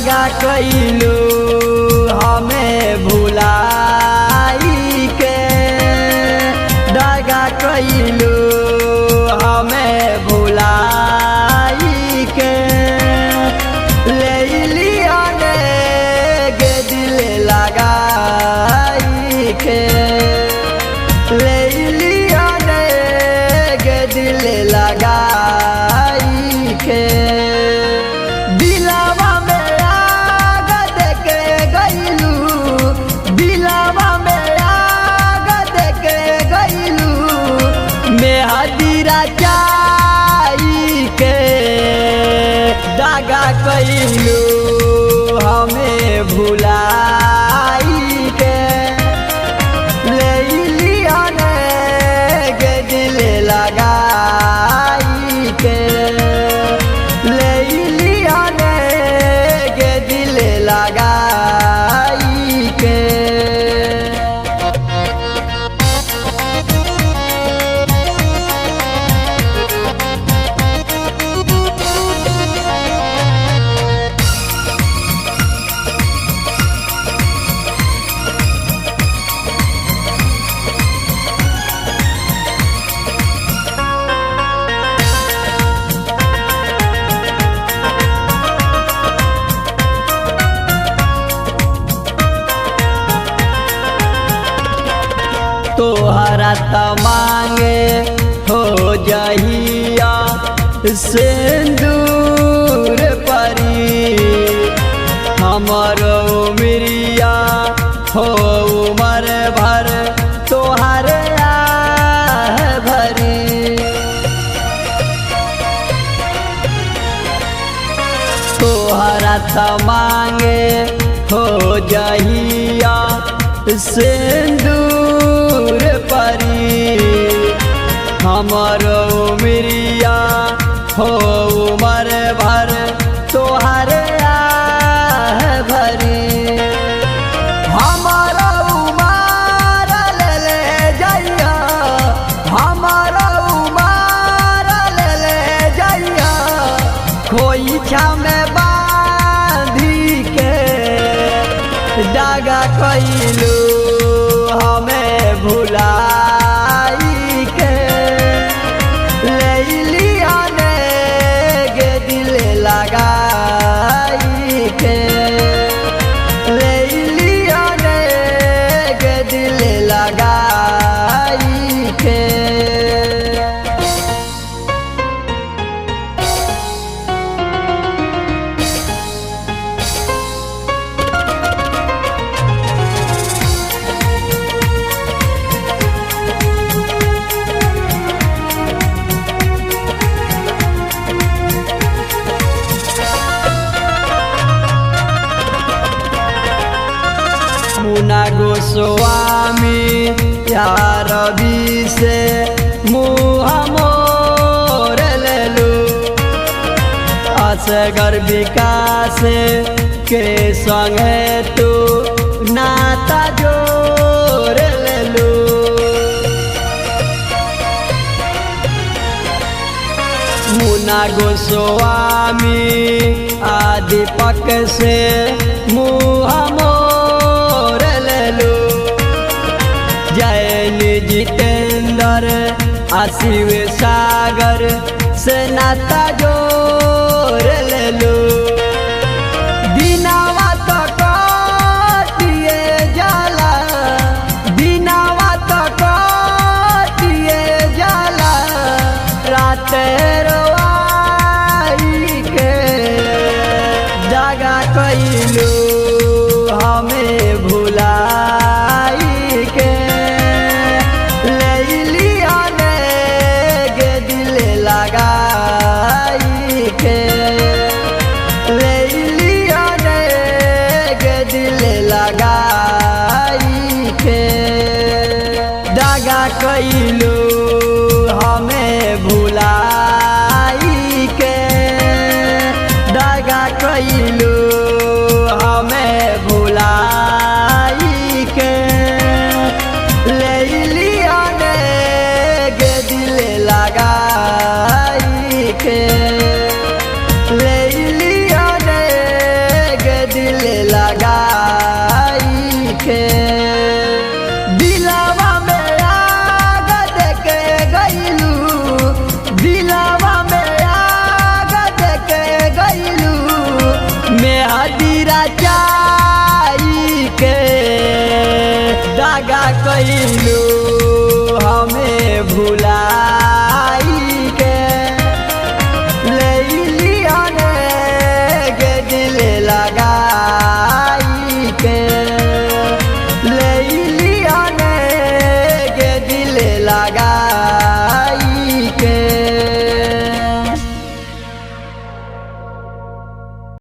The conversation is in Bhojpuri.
दगा कइलू हमें भुलाई के, दगा कइलू हमें भुलाई के, ले लिया ने गे दिल लगाई के, ले लिया ने गे दिल लगाई के। दिलावा में आग देके गइलू, दिलावा में आग देके गइलू, मेहदीरा चाई के, दगा कइलू हमें भुलाई के, ले लिया ने गे दिल लगाई के, ले लिया ने गे दिल लगाई के। तोहरा त मांगे हो जहिया सिंदूर परी, हमर उमरिया हो उमर भर तोहर आह भरी। तोहरा त मांगे हो जहिया सिंदूर परी, हमर उमरिया हो उमर भर तोहर आह भरी। हमर उमर ले जइया, हमर उमर ले जइया, खोइछा में बांधी के, दगा कइलू हमें भुलाई के, ले लिया ने गे दिल लगाई के, ले लिया ने गे दिल लगाई के। मुना गोस्वामी यार रवि से मुँह मोर लेलू, असगर विकास के संगे तू नाता जोड़ लेलू। मुना गोस्वामी दीपक से मुँह मोर लेलू, जैन जितेंद्र शिव सागर से नाता जोड़ लेलू। दिनावा तो कटिए जाला, दिनावा तो कटिए जाला, रात रोआई के, दगा कइलू हमें भुलाई के, ले लिया ने गे दिल लगाई के, ले लिया ने गे दिल लगाई के, दगा कइलू हमें भुलाई के, दगा कइलू हमें भुलाई के, ले लिया ने गे दिल लगाई के, ले लिया ने गे भुलाई के ले लिया रे गे दिल लगाई के ले लिया रे गे दिल लगा